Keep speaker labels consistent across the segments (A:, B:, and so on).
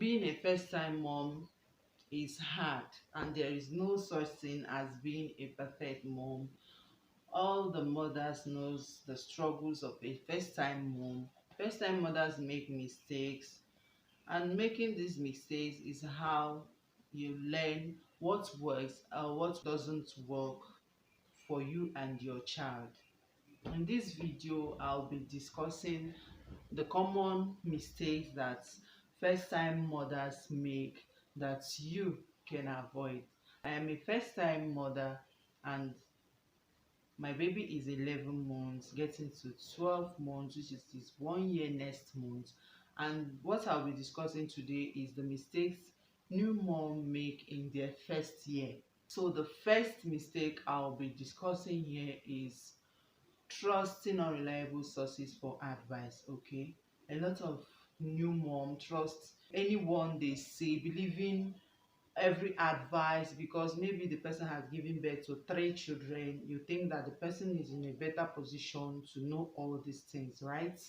A: Being a first-time mom is hard, and there is no such thing as being a perfect mom. All the mothers knows the struggles of a first-time mom. First-time mothers make mistakes, and making these mistakes is how you learn what works or what doesn't work for you and your child. In this video, I'll be discussing the common mistakes that first-time mothers make that you can avoid. I am a first-time mother, and my baby is 11 months, getting to 12 months, which is this 1 year next month. And what I'll be discussing today is the mistakes new mom make in their first year. So the first mistake I'll be discussing here is trusting unreliable sources for advice. Okay, a lot of new mom trust anyone they say, believing every advice because maybe the person has given birth to 3 children. You think that the person is in a better position to know all these things, right?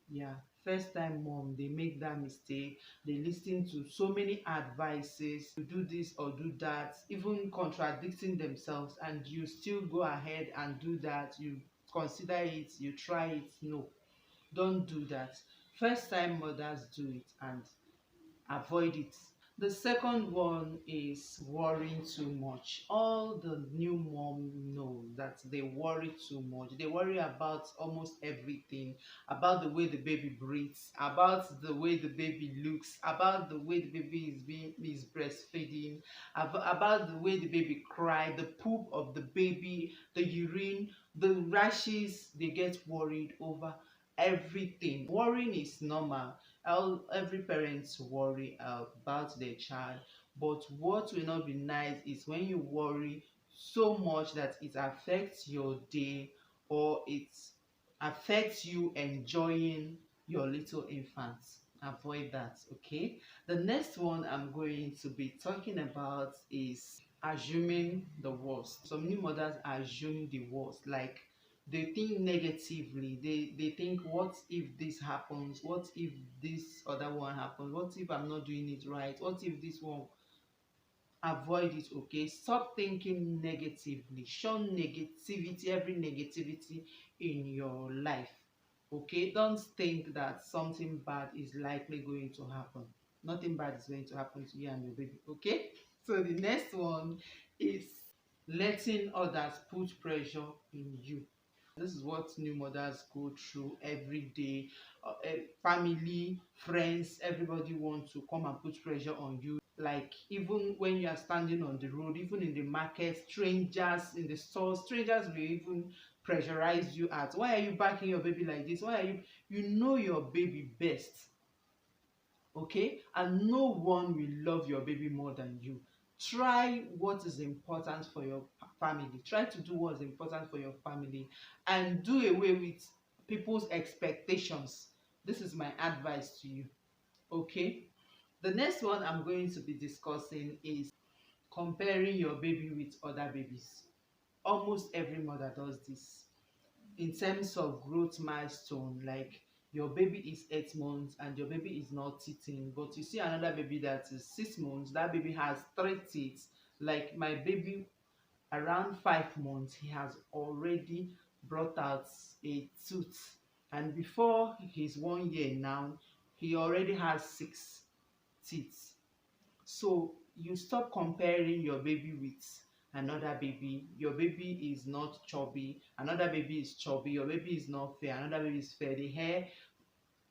A: Yeah, first time mom, they make that mistake. They listen to so many advices to do this or do that, even contradicting themselves, and you still go ahead and do that. You consider it, you try it. No, don't do that. First time mothers do it, and avoid it. The second one is worrying too much. All the new mom know that they worry too much. They worry about almost everything, about the way the baby breathes, about the way the baby looks, about the way the baby is breastfeeding, about the way the baby cry, the poop of the baby, the urine, the rashes. They get worried over everything. Worrying is normal. Every parents worry about their child, but what will not be nice is when you worry so much that it affects your day, or it affects you enjoying your little infants. Avoid that. Okay, the next one I'm going to be talking about is assuming the worst. Some new mothers assume the worst, like they think negatively. They think, what if this happens, what if this other one happens, what if I'm not doing it right, what if this one. Avoid it. Okay, stop thinking negatively. Shun negativity, every negativity in your life. Okay, don't think that something bad is likely going to happen. Nothing bad is going to happen to you and your baby. Okay, so the next one is letting others put pressure in you. This is what new mothers go through every day. Family, friends, everybody wants to come and put pressure on you. Like even when you are standing on the road, even in the market, strangers in the store, strangers will even pressurize you at, why are you backing your baby like this? Why are you know your baby best, okay? And no one will love your baby more than you. Try what is important for your family. Try to do what is important for your family, and do away with people's expectations. This is my advice to you. Okay, the next one I'm going to be discussing is comparing your baby with other babies. Almost every mother does this in terms of growth milestone. Like your baby is 8 months and your baby is not teething, but you see another baby that is 6 months, that baby has 3 teeth. Like my baby, around 5 months, he has already brought out a tooth, and before his 1 year now, he already has 6 teeth. So you stop comparing your baby with another baby. Your baby is not chubby, another baby is chubby. Your baby is not fair, another baby is fair. The hair,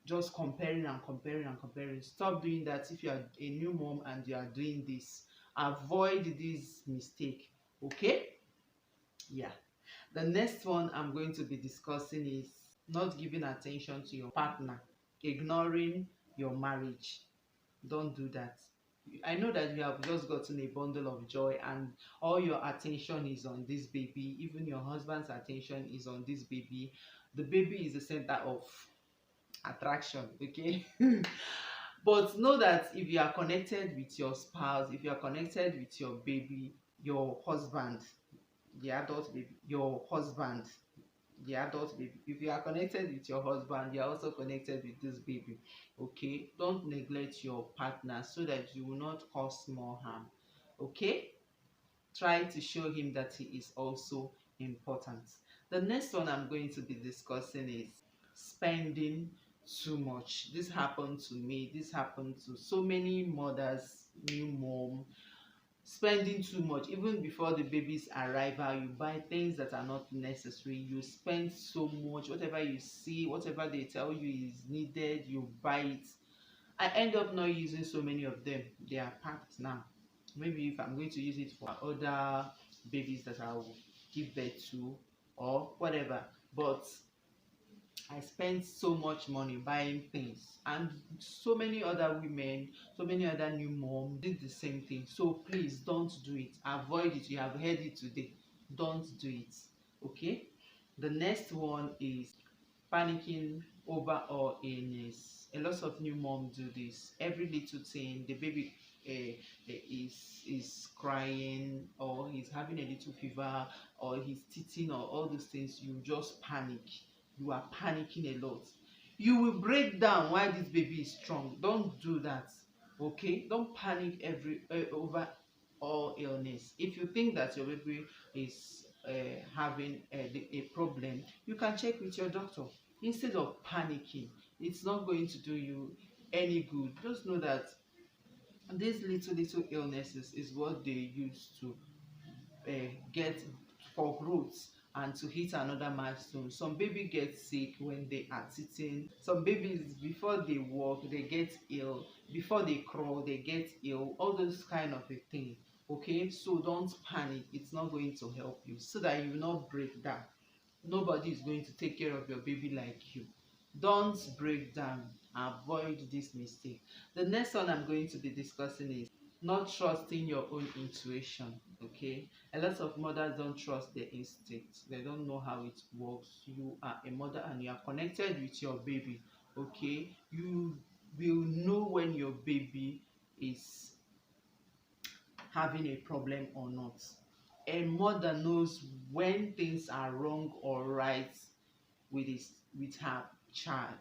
A: just comparing and comparing and comparing. Stop doing that. If you are a new mom and you are doing this, avoid this mistake. Okay, yeah. The next one I'm going to be discussing is not giving attention to your partner, ignoring your marriage. Don't do that. I know that you have just gotten a bundle of joy and all your attention is on this baby. Even your husband's attention is on this baby. The baby is the center of attraction, okay? But know that if you are connected with your spouse, if you are connected with your baby, your husband, the adult baby, your husband, the adult baby. If you are connected with your husband, you are also connected with this baby. Okay, don't neglect your partner so that you will not cause more harm. Okay, try to show him that he is also important. The next one I'm going to be discussing is spending too much. This happened to me, this happened to so many mothers, new mom. Spending too much even before the baby's arrival, you buy things that are not necessary, you spend so much, whatever you see, whatever they tell you is needed, you buy it. I end up not using so many of them, they are packed now. Maybe if I'm going to use it for other babies that I will give birth to or whatever, but I spent so much money buying things, and so many other women, so many other new moms did the same thing. So please don't do it. Avoid it. You have heard it today. Don't do it. Okay? The next one is panicking over all illness. A lot of new moms do this. Every little thing, the baby is crying, or he's having a little fever, or he's teething, or all those things, you just panic. You are panicking a lot. You will break down while this baby is strong. Don't do that. Okay, don't panic over all illness. If you think that your baby is having a problem, you can check with your doctor instead of panicking. It's not going to do you any good. Just know that these little illnesses is what they use to get for growth and to hit another milestone. Some baby get sick when they are sitting. Some babies, before they walk, they get ill. Before they crawl, they get ill. All those kind of a thing. Okay, so don't panic. It's not going to help you, so that you will not break down. Nobody is going to take care of your baby like you. Don't break down. Avoid this mistake. The next one I'm going to be discussing is not trusting your own intuition. Okay, a lot of mothers don't trust their instincts. They don't know how it works. You are a mother and you are connected with your baby. Okay, you will know when your baby is having a problem or not. A mother knows when things are wrong or right with her child.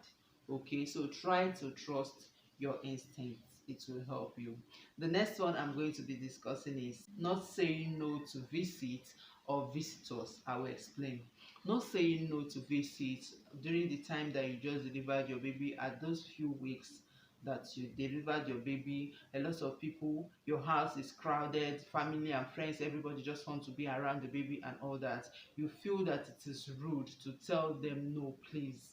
A: Okay, so try to trust your instincts. It will help you. The next one I'm going to be discussing is not saying no to visit or visitors. I will explain. Not saying no to visit during the time that you just delivered your baby. At those few weeks that you delivered your baby, a lot of people, your house is crowded, family and friends, everybody just want to be around the baby and all that. You feel that it is rude to tell them no, please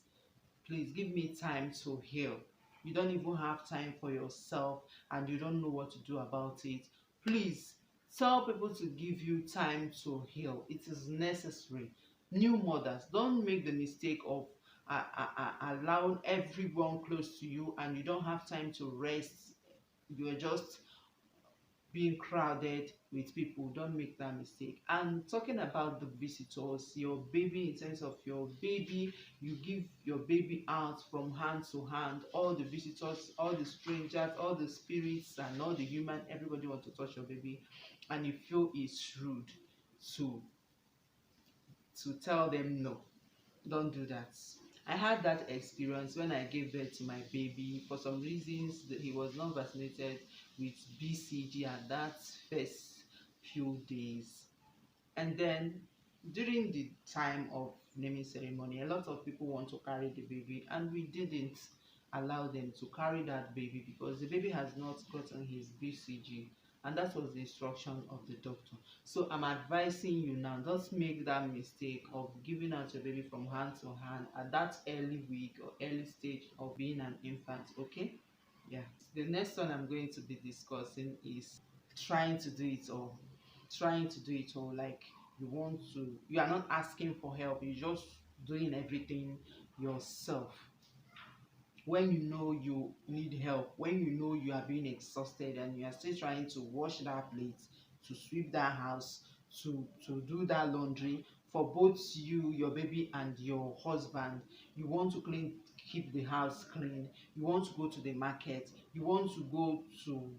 A: give me time to heal. You don't even have time for yourself and you don't know what to do about it. Please tell people to give you time to heal. It is necessary. New mothers, don't make the mistake of allowing everyone close to you and you don't have time to rest. You are just being crowded with people. Don't make that mistake. And talking about the visitors, your baby, in terms of your baby, you give your baby out from hand to hand. All the visitors, all the strangers, all the spirits and all the human, everybody wants to touch your baby, and you feel it's rude to tell them no. Don't do that. I had that experience when I gave birth to my baby. For some reasons, he was not vaccinated with BCG at that first few days. And then during the time of naming ceremony, a lot of people want to carry the baby, and we didn't allow them to carry that baby because the baby has not gotten his BCG, and that was the instruction of the doctor. So I'm advising you now, don't make that mistake of giving out your baby from hand to hand at that early week or early stage of being an infant. Okay, yeah. The next one I'm going to be discussing is trying to do it all. Trying to do it all, like you are not asking for help, you're just doing everything yourself. When you know you need help, when you know you are being exhausted and you are still trying to wash that plate, to sweep that house, to do that laundry for both you, your baby and your husband. You want to keep the house clean, you want to go to the market, you want to go to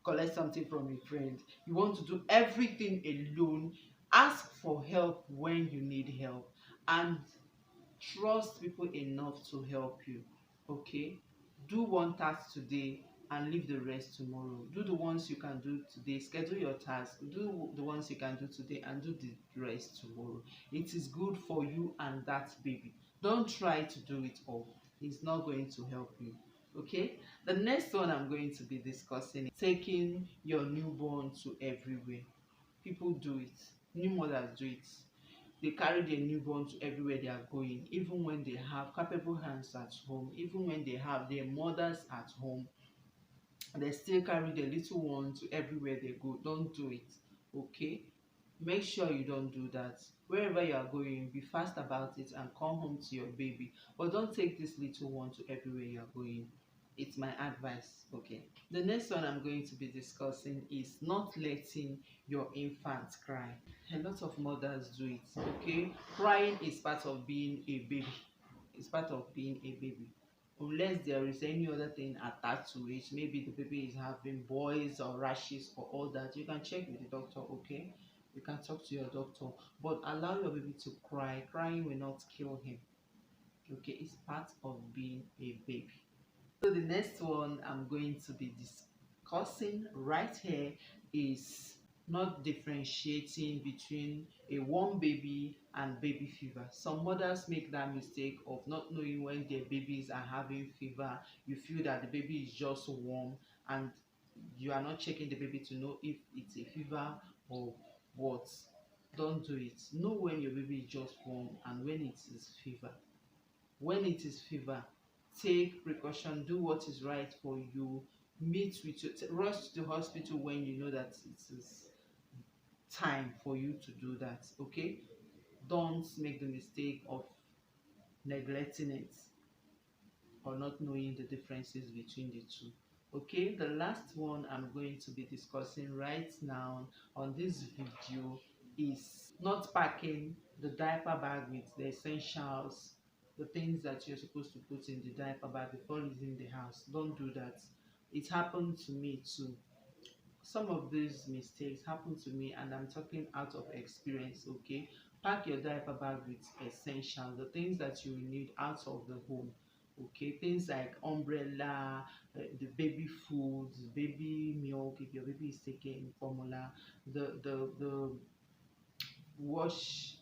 A: collect something from a friend, you want to do everything alone. Ask for help when you need help. and trust people enough to help you. Okay, do one task today and leave the rest tomorrow. Do the ones you can do today, schedule your task, do the ones you can do today and do the rest tomorrow. It is good for you and that baby. Don't try to do it all, it's not going to help you. Okay, the next one I'm going to be discussing is taking your newborn to everywhere. People do it, new mothers do it. They carry their newborn to everywhere they are going, even when they have capable hands at home, even when they have their mothers at home, they still carry their little one to everywhere they go. Don't do it. Okay, make sure you don't do that. Wherever you are going, be fast about it and come home to your baby, but don't take this little one to everywhere you are going. It's my advice. Okay, the next one I'm going to be discussing is not letting your infant cry. A lot of mothers do it. Okay, crying is part of being a baby. It's part of being a baby, unless there is any other thing attached to it. Maybe the baby is having boils or rashes or all that, you can check with the doctor. Okay, you can talk to your doctor, but allow your baby to cry. Crying will not kill him. Okay, it's part of being a baby. So the next one I'm going to be discussing right here is not differentiating between a warm baby and baby fever. Some mothers make that mistake of not knowing when their babies are having fever. You feel that the baby is just warm and you are not checking the baby to know if it's a fever or what. Don't do it. Know when your baby is just warm and when it is fever. When it is fever, take precaution, do what is right for you. Meet with your rush to the hospital when you know that it is time for you to do that. Okay, don't make the mistake of neglecting it or not knowing the differences between the two. Okay, the last one I'm going to be discussing right now on this video is not packing the diaper bag with the essentials, the things that you're supposed to put in the diaper bag before leaving the house. Don't do that. It happened to me too. Some of these mistakes happen to me and I'm talking out of experience. Okay, pack your diaper bag with essentials, the things that you need out of the home. Okay, things like umbrella, the baby foods, baby milk if your baby is taking formula, the wash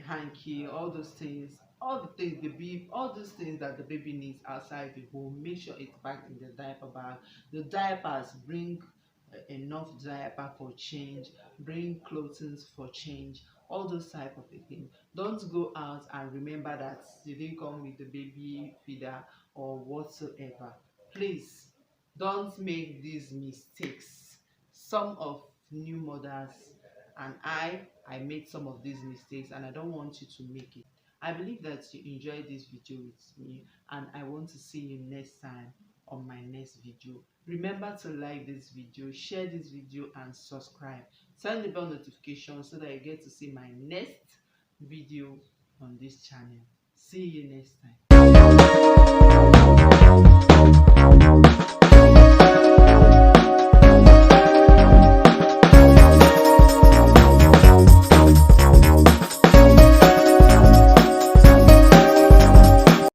A: hanky, all those things, all the things, the beef, all those things that the baby needs outside the home. Make sure it's packed in the diaper bag. The diapers, bring enough diaper for change, bring clothing for change, all those type of a thing. Don't go out and remember that you didn't come with the baby feeder or whatsoever. Please don't make these mistakes. Some of new mothers and I made some of these mistakes and I don't want you to make it. I believe that you enjoyed this video with me and I want to see you next time on my next video. Remember to like this video, share this video and subscribe. Turn the bell notification so that you get to see my next video on this channel. See you next time.